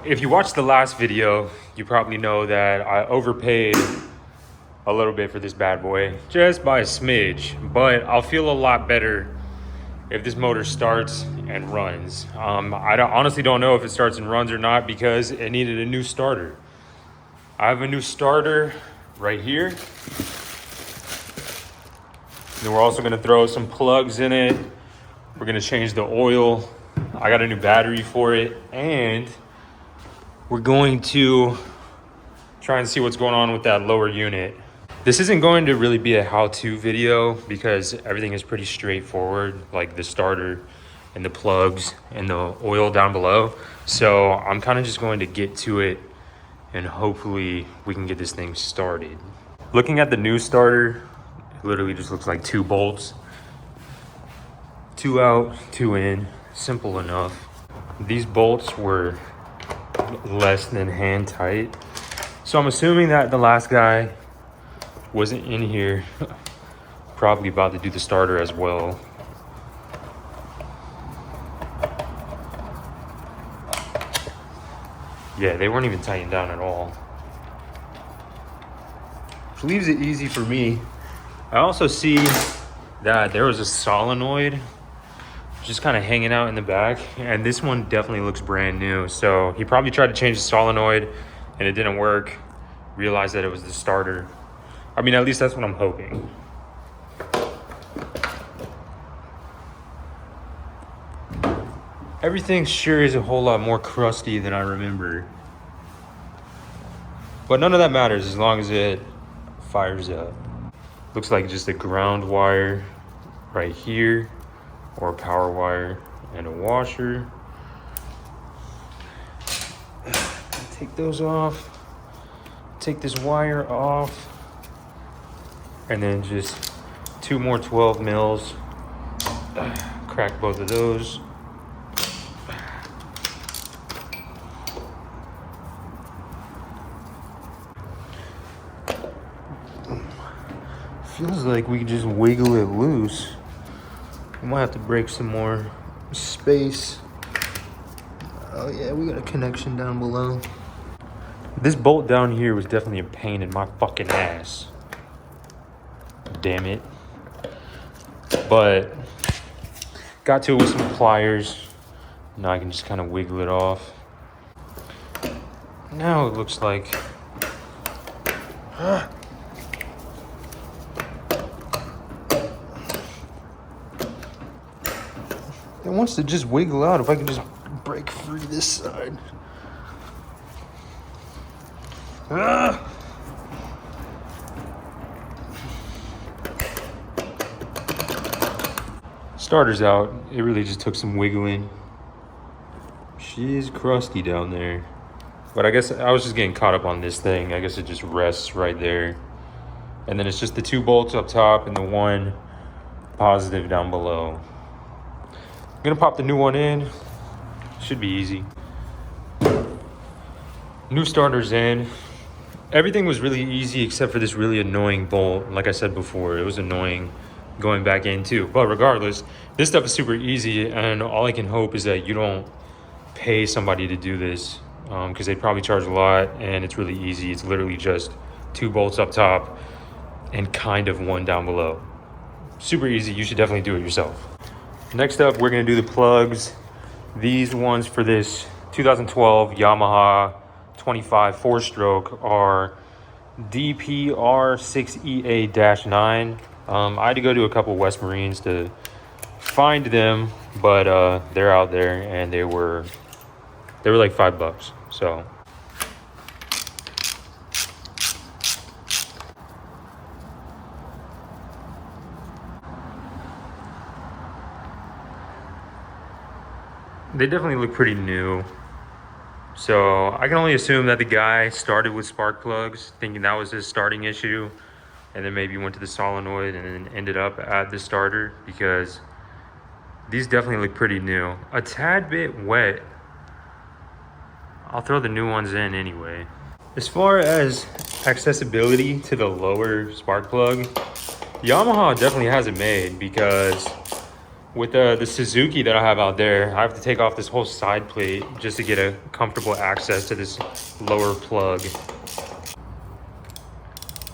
if you watched the last video, you probably know that I overpaid a little bit for this bad boy, just by a smidge, but I'll feel a lot better if this motor starts and runs. Honestly don't know if it starts and runs or not because it needed a new starter. I have a new starter right here. Then we're also gonna throw some plugs in it. We're gonna change the oil. I got a new battery for it, and we're going to try and see what's going on with that lower unit. This isn't going to really be a how-to video because everything is pretty straightforward, like the starter and the plugs and the oil down below. So I'm kind of just going to get to it and hopefully we can get this thing started. Looking at the new starter, it literally just looks like 2 bolts. 2 out, 2 in, simple enough. These bolts were less than hand tight. So I'm assuming that the last guy wasn't in here, probably about to do the starter as well. Yeah, they weren't even tightened down at all. Which leaves it easy for me. I also see that there was a solenoid just kind of hanging out in the back, and this one definitely looks brand new. So he probably tried to change the solenoid and it didn't work, realized that it was the starter. I mean, at least that's what I'm hoping. Everything sure is a whole lot more crusty than I remember. But none of that matters as long as it fires up. Looks like just a ground wire right here, or a power wire and a washer. Take those off. Take this wire off. And then just 2 more 12 mils. Crack both of those. Feels like we can just wiggle it loose. We might have to break some more space. Oh yeah, we got a connection down below. This bolt down here was definitely a pain in my fucking ass. Damn it. But got to it with some pliers. Now I can just kind of wiggle it off. Now it looks like it wants to just wiggle out. If I can just break free this side. Starter's out. It really just took some wiggling. She's crusty down there. But I guess I was just getting caught up on this thing. I guess it just rests right there. And then it's just the 2 bolts up top and the 1 positive down below. I'm gonna pop the new one in. Should be easy. New starter's in. Everything was really easy except for this really annoying bolt. Like I said before, it was annoying going back in too. But regardless, this stuff is super easy, and all I can hope is that you don't pay somebody to do this because they probably charge a lot, and it's really easy. It's literally just 2 bolts up top and kind of 1 down below. Super easy. You should definitely do it yourself. Next up, we're gonna do the plugs. These ones for this 2012 Yamaha 25 4-stroke are DPR6EA-9. I had to go to a couple West Marines to find them, but they're out there, and they were like $5. So they definitely look pretty new. So I can only assume that the guy started with spark plugs, thinking that was his starting issue, and then maybe went to the solenoid and then ended up at the starter, because these definitely look pretty new. A tad bit wet. I'll throw the new ones in anyway. As far as accessibility to the lower spark plug, Yamaha definitely has it made, because With the Suzuki that I have out there, I have to take off this whole side plate just to get a comfortable access to this lower plug.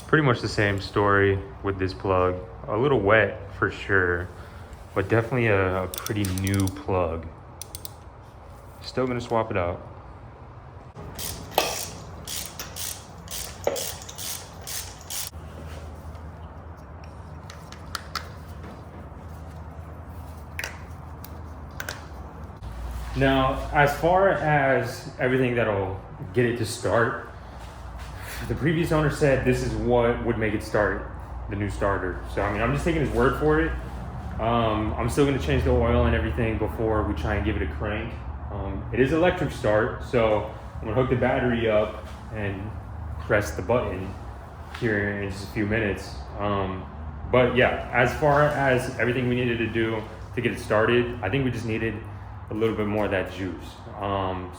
Pretty much the same story with this plug. A little wet for sure, but definitely a pretty new plug. Still gonna swap it out. Now, as far as everything that'll get it to start, the previous owner said this is what would make it start, the new starter. So, I mean, I'm just taking his word for it. I'm still gonna change the oil and everything before we try and give it a crank. It is electric start, so I'm gonna hook the battery up and press the button here in just a few minutes. But yeah, as far as everything we needed to do to get it started, I think we just needed a little bit more of that juice.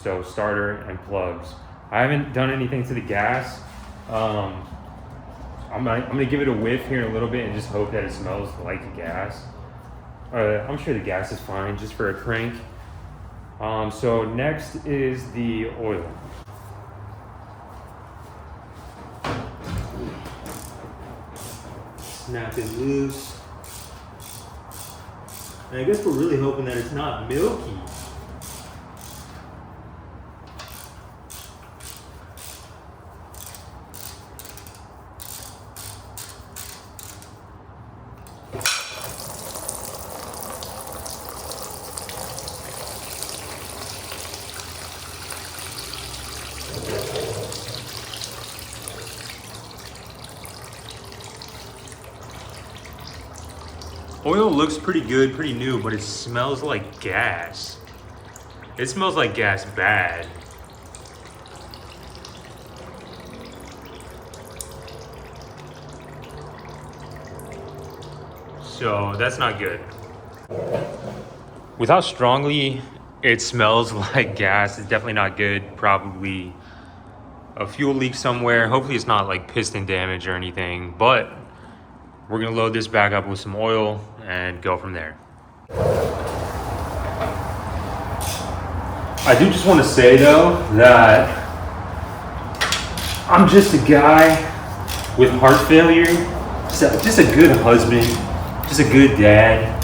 So starter and plugs. I haven't done anything to the gas. I'm gonna give it a whiff here in a little bit and just hope that it smells like gas. I'm sure the gas is fine just for a crank. So next is the oil. Snap it loose. And I guess we're really hoping that it's not milky. Oil looks pretty good, pretty new, but it smells like gas. It smells like gas bad. So that's not good. With how strongly it smells like gas, it's definitely not good. Probably a fuel leak somewhere. Hopefully it's not like piston damage or anything, but we're gonna load this back up with some oil and go from there. I do just want to say though that I'm just a guy with heart failure, just a good husband, just a good dad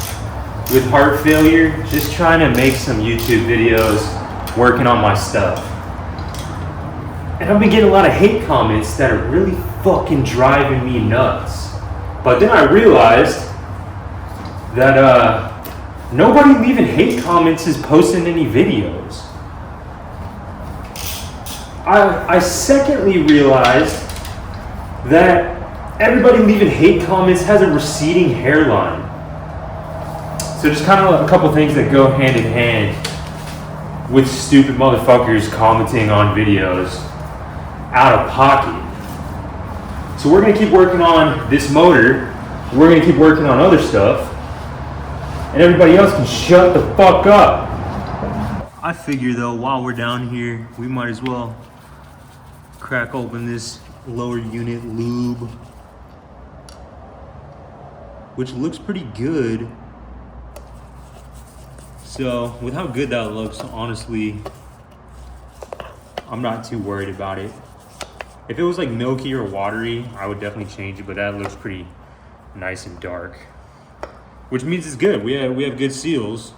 with heart failure, just trying to make some YouTube videos, working on my stuff. And I've been getting a lot of hate comments that are really fucking driving me nuts. But then I realized that nobody leaving hate comments is posting any videos. I secondly realized that everybody leaving hate comments has a receding hairline. So just kind of a couple things that go hand in hand with stupid motherfuckers commenting on videos out of pocket. So we're gonna keep working on this motor. We're gonna keep working on other stuff. And everybody else can shut the fuck up. I figure though, while we're down here, we might as well crack open this lower unit lube, which looks pretty good. So with how good that looks, honestly, I'm not too worried about it. If it was like milky or watery, I would definitely change it, but that looks pretty nice and dark, which means it's good. We have good seals.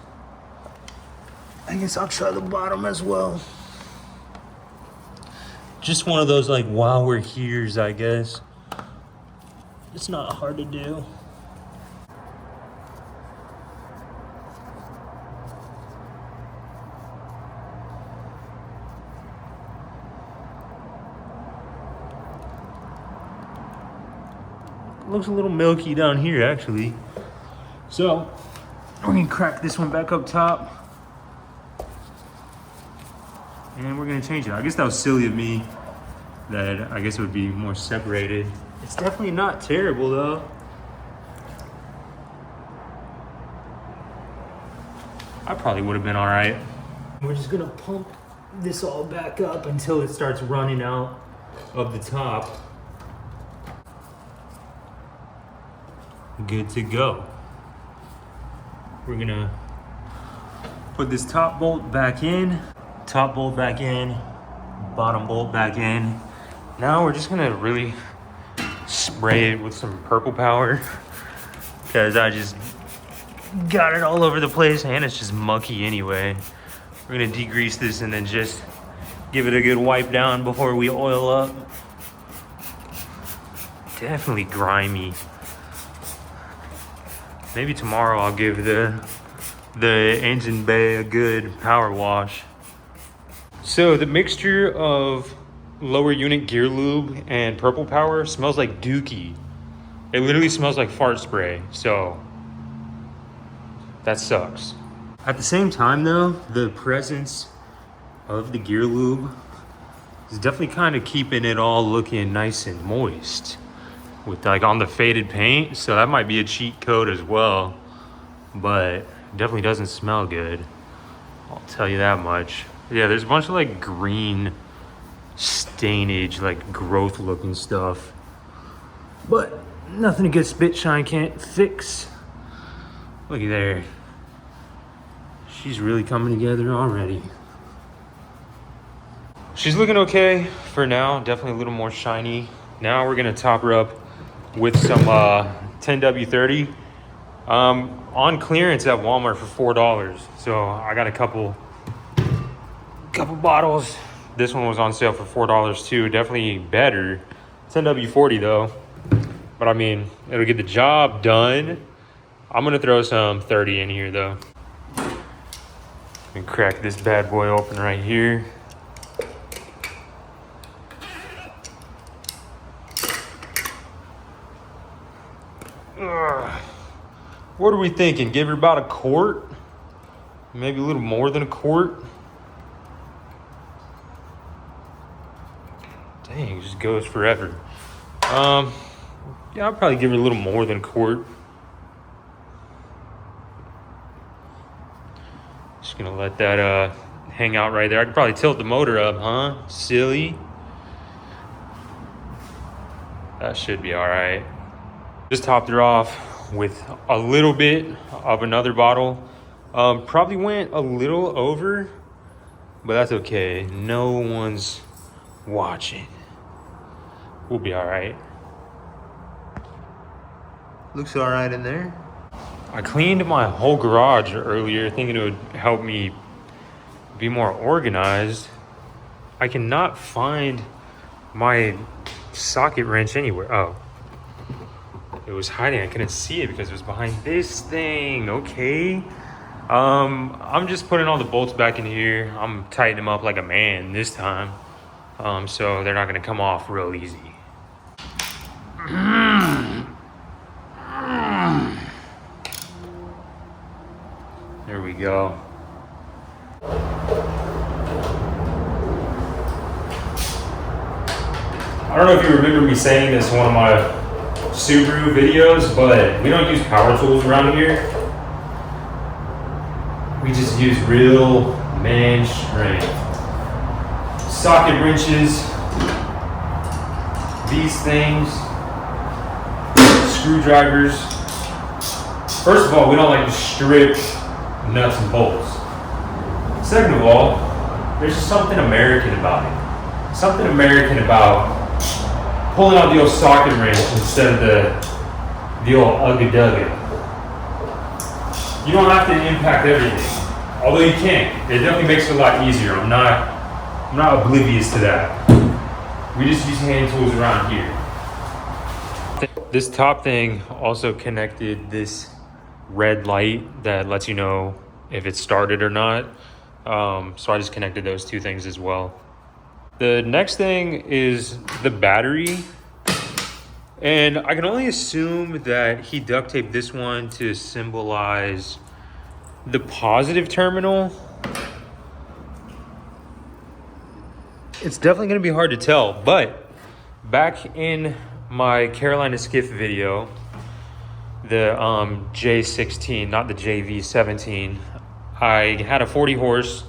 I guess I'll try the bottom as well. Just one of those like while we're here's, I guess. It's not hard to do. Looks a little milky down here actually. So we're gonna crack this one back up top and we're gonna change it. I guess that was silly of me, that I guess it would be more separated. It's definitely not terrible though. I probably would have been all right. We're just gonna pump this all back up until it starts running out of the top. Good to go. We're gonna put this top bolt back in, bottom bolt back in. Now we're just gonna really spray it with some purple power because I just got it all over the place and it's just mucky anyway. We're gonna degrease this and then just give it a good wipe down before we oil up. Definitely grimy. Maybe tomorrow I'll give the engine bay a good power wash. So the mixture of lower unit gear lube and purple power smells like dookie. It literally smells like fart spray, so that sucks. At the same time though, the presence of the gear lube is definitely kind of keeping it all looking nice and moist with like on the faded paint, so that might be a cheat code as well, but definitely doesn't smell good, I'll tell you that much. Yeah, there's a bunch of like green stainage, like growth looking stuff, but nothing a good spit shine can't fix. Looky there, she's really coming together already. She's looking okay for now, definitely a little more shiny. Now we're gonna top her up with some 10W30 on clearance at Walmart for $4. So I got a couple bottles. This one was on sale for $4 too. Definitely better. 10W40 though, but I mean, it'll get the job done. I'm gonna throw some 30 in here though. And crack this bad boy open right here. What are we thinking? Give her about a quart? Maybe a little more than a quart? Dang, it just goes forever. Yeah, I'll probably give her a little more than a quart. Just gonna let that hang out right there. I could probably tilt the motor up, huh? Silly. That should be all right. Just topped her off with a little bit of another bottle. Probably went a little over, but that's okay. No one's watching. We'll be all right. Looks all right in there. I cleaned my whole garage earlier, thinking it would help me be more organized. I cannot find my socket wrench anywhere. Oh. It was hiding, I couldn't see it because it was behind this thing, okay. I'm just putting all the bolts back in here. I'm tightening them up like a man this time. So they're not gonna come off real easy. There we go. I don't know if you remember me saying this in one of my Subaru videos, but we don't use power tools around here. We just use real man strength. Socket wrenches, these things, screwdrivers. First of all, we don't like to strip nuts and bolts. Second of all, there's just something American about it. Something American about pulling out the old socket wrench instead of the old ugga-dugga. You don't have to impact everything, although you can. It definitely makes it a lot easier. I'm not oblivious to that. We just use hand tools around here. This top thing also connected this red light that lets you know if it started or not. So I just connected those two things as well. The next thing is the battery, and I can only assume that he duct taped this one to symbolize the positive terminal. It's definitely going to be hard to tell, but back in my Carolina Skiff video, the J16, not the JV17, I had a 40 horse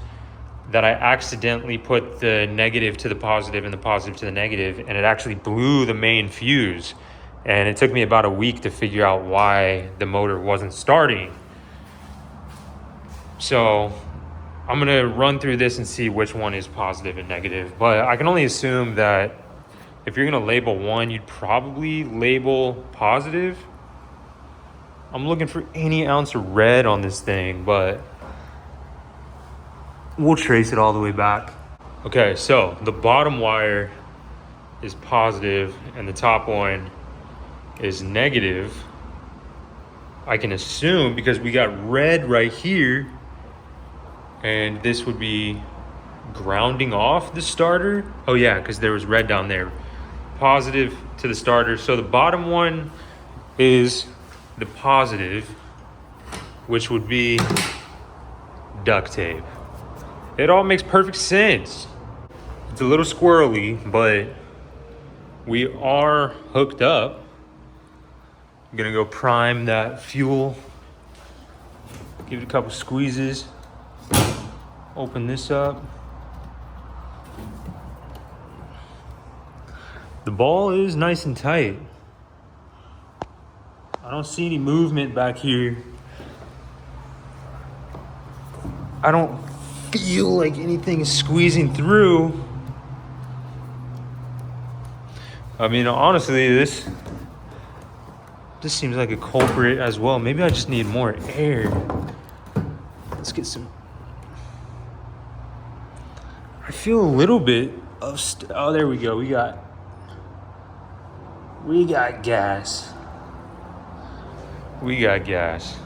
that I accidentally put the negative to the positive and the positive to the negative, and it actually blew the main fuse. And it took me about a week to figure out why the motor wasn't starting. So I'm gonna run through this and see which one is positive and negative. But I can only assume that if you're gonna label one, you'd probably label positive. I'm looking for any ounce of red on this thing, but we'll trace it all the way back. Okay, so the bottom wire is positive and the top one is negative. I can assume because we got red right here, and this would be grounding off the starter. Oh yeah, because there was red down there. Positive to the starter. So the bottom one is the positive, which would be duct tape. It all makes perfect sense. It's a little squirrely, but we are hooked up. I'm gonna go prime that fuel. Give it a couple squeezes. Open this up. The ball is nice and tight. I don't see any movement back here. I don't feel like anything is squeezing through. I mean, honestly, this seems like a culprit as well. Maybe I just need more air. Let's get some. I feel a little bit of. Oh, there we go. We got gas. We got gas.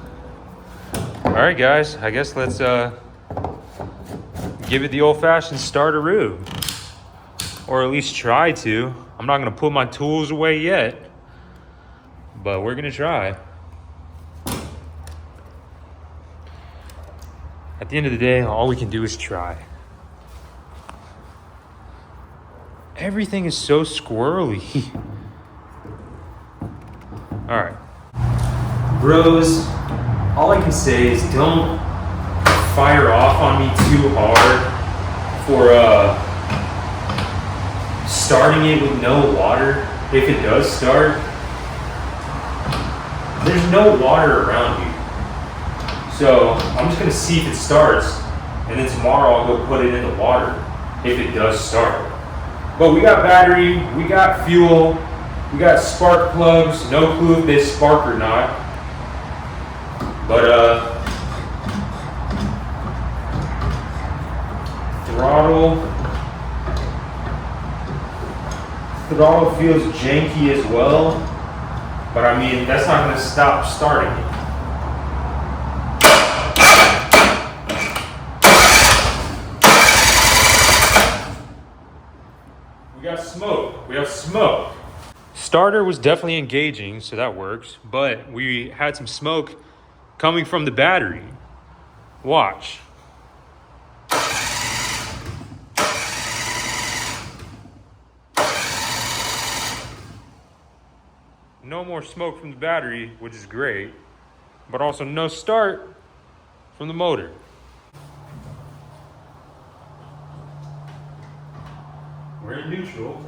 All right, guys. I guess let's give it the old-fashioned starteroo, or at least try to. I'm not gonna put my tools away yet, but we're gonna try. At the end of the day, all we can do is try. Everything is so squirrely. All right. Bros, all I can say is don't fire off on me too hard for starting it with no water. If it does start, there's no water around you. So I'm just gonna see if it starts, and then tomorrow I'll go put it in the water if it does start. But we got battery, we got fuel, we got spark plugs. No clue if they spark or not. But throttle feels janky as well. But I mean, that's not gonna stop starting it. We got smoke. We have smoke. Starter was definitely engaging, so that works. But we had some smoke coming from the battery. Watch. No more smoke from the battery, which is great. But also no start from the motor. We're in neutral.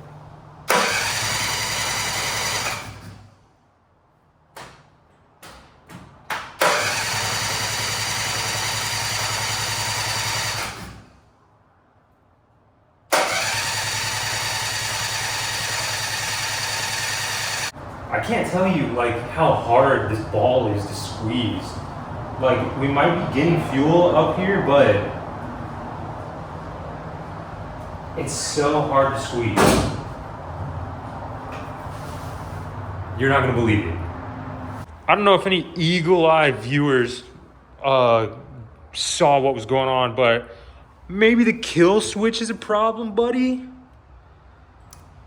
I can't tell you like how hard this ball is to squeeze. Like we might be getting fuel up here, but it's so hard to squeeze. You're not gonna believe it. I don't know if any eagle-eyed viewers saw what was going on, but maybe the kill switch is a problem, buddy.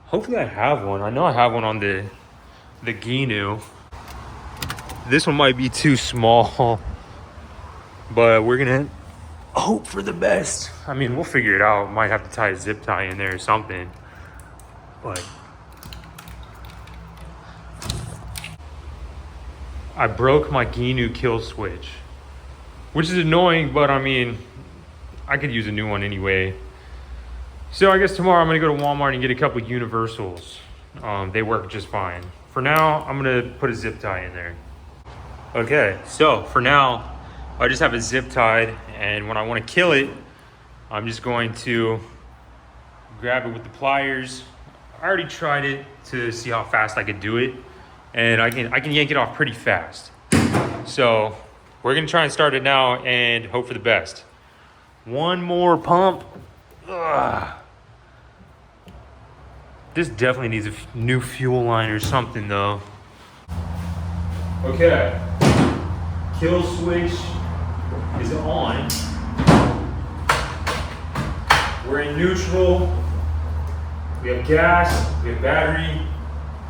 Hopefully I have one. I know I have one on the Gnu. This one might be too small, but we're gonna hope for the best. I mean, we'll figure it out. Might have to tie a zip tie in there or something, but I broke my Gnu kill switch, which is annoying, but I mean, I could use a new one anyway. So I guess tomorrow I'm gonna go to Walmart and get a couple universals. They work just fine. For now, I'm gonna put a zip tie in there. Okay, so for now, I just have it zip tied, and when I want to kill it, I'm just going to grab it with the pliers. I already tried it to see how fast I could do it, and I can yank it off pretty fast. So we're gonna try and start it now and hope for the best. One more pump. Ugh. This definitely needs a new fuel line or something though. Okay, kill switch is on. We're in neutral. We have gas, we have battery,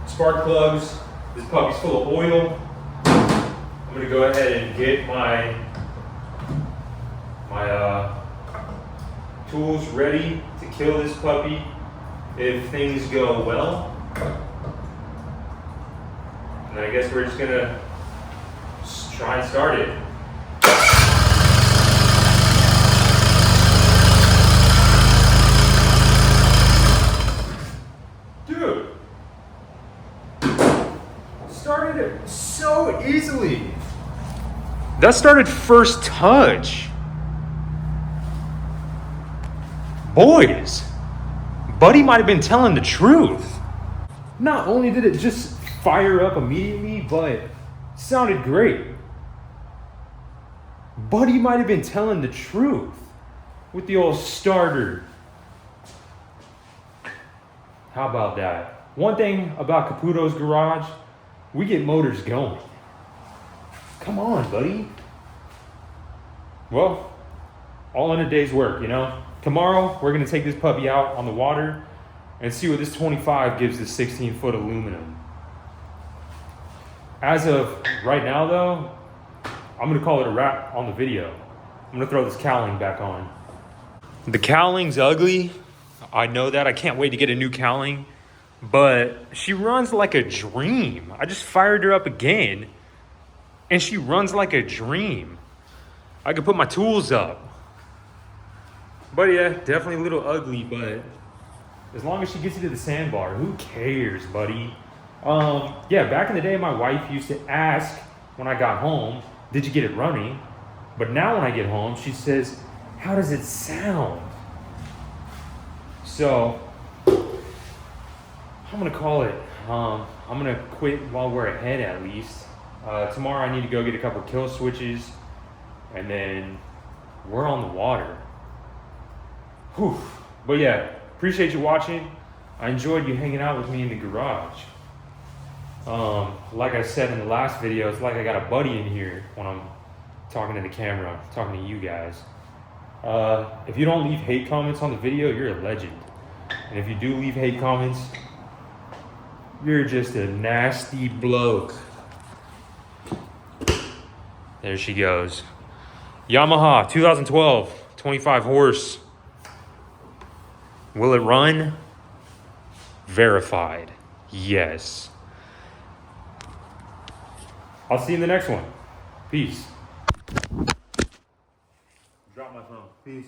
spark plugs. This puppy's full of oil. I'm gonna go ahead and get my tools ready to kill this puppy if things go well. And I guess we're just gonna try and start it. Dude, started it so easily. That started first touch. Boys, Buddy might have been telling the truth. Not only did it just fire up immediately, but it sounded great. Buddy might have been telling the truth with the old starter. How about that? One thing about Caputo's garage, we get motors going. Come on, buddy. Well, all in a day's work, you know? Tomorrow, we're gonna take this puppy out on the water and see what this 25 gives this 16-foot aluminum. As of right now though, I'm gonna call it a wrap on the video. I'm gonna throw this cowling back on. The cowling's ugly. I know that. I can't wait to get a new cowling, but she runs like a dream. I just fired her up again and she runs like a dream. I could put my tools up. But yeah, definitely a little ugly, but as long as she gets you to the sandbar, who cares, buddy? Yeah, back in the day, my wife used to ask when I got home, did you get it running? But now when I get home, she says, how does it sound? So, I'm gonna call it. I'm gonna quit while we're ahead at least. Tomorrow I need to go get a couple kill switches, and then we're on the water. Whew. But yeah, appreciate you watching. I enjoyed you hanging out with me in the garage. Like I said in the last video, it's like I got a buddy in here when I'm talking to the camera, talking to you guys. If you don't leave hate comments on the video, you're a legend. And if you do leave hate comments, you're just a nasty bloke. There she goes. Yamaha 2012, 25 horse. Will it run? Verified. Yes. I'll see you in the next one. Peace. Drop my phone. Peace.